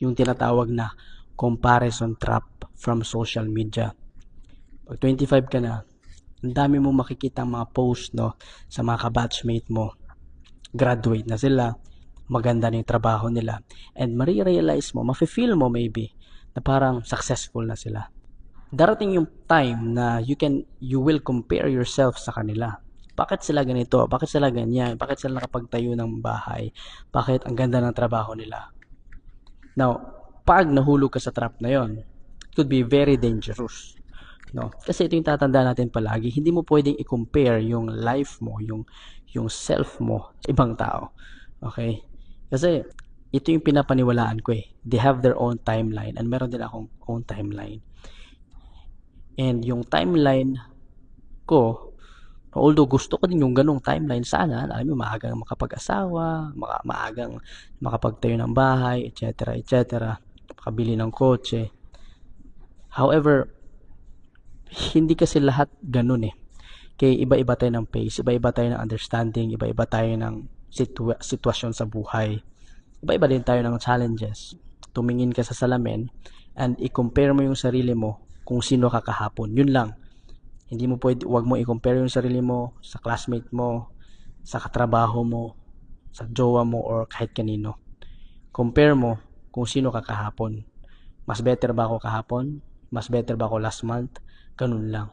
yung tinatawag na comparison trap from social media. Pag 25 ka na, ang dami mo makikita mga post, no, sa mga kabatchmate mo. Graduate na sila, maganda na yung trabaho nila, and marirealize mo, mafe-feel mo maybe, na parang successful na sila. Darating yung time na you will compare yourself sa kanila. Bakit sila ganito? Bakit sila ganyan? Bakit sila nakapagtayo ng bahay? Bakit ang ganda ng trabaho nila? Now, pag nahulog ka sa trap na yon, it could be very dangerous. No? Kasi ito yung tatanda natin palagi, hindi mo pwedeng i-compare yung life mo, yung self mo sa ibang tao. Okay? Kasi ito yung pinapaniwalaan ko eh. They have their own timeline and meron din akong own timeline. And yung timeline ko, although gusto ko din yung ganong timeline, sana, alam mo, maagang makapag-asawa, maagang makapagtayo ng bahay, etc., etc., makabili ng kotse. However, hindi kasi lahat ganun eh. Kaya iba-iba tayo ng pace, iba-iba tayo ng understanding, iba-iba tayo ng sitwasyon sa buhay. Iba-iba din tayo ng challenges. Tumingin ka sa salamin and i-compare mo yung sarili mo kung sino ka kahapon. Yun lang. Hindi mo pwede, wag mo i-compare yung sarili mo sa classmate mo, sa katrabaho mo, sa jowa mo, or kahit kanino. Compare mo kung sino ka kahapon. Mas better ba ako kahapon? Mas better ba ako last month? Ganun lang.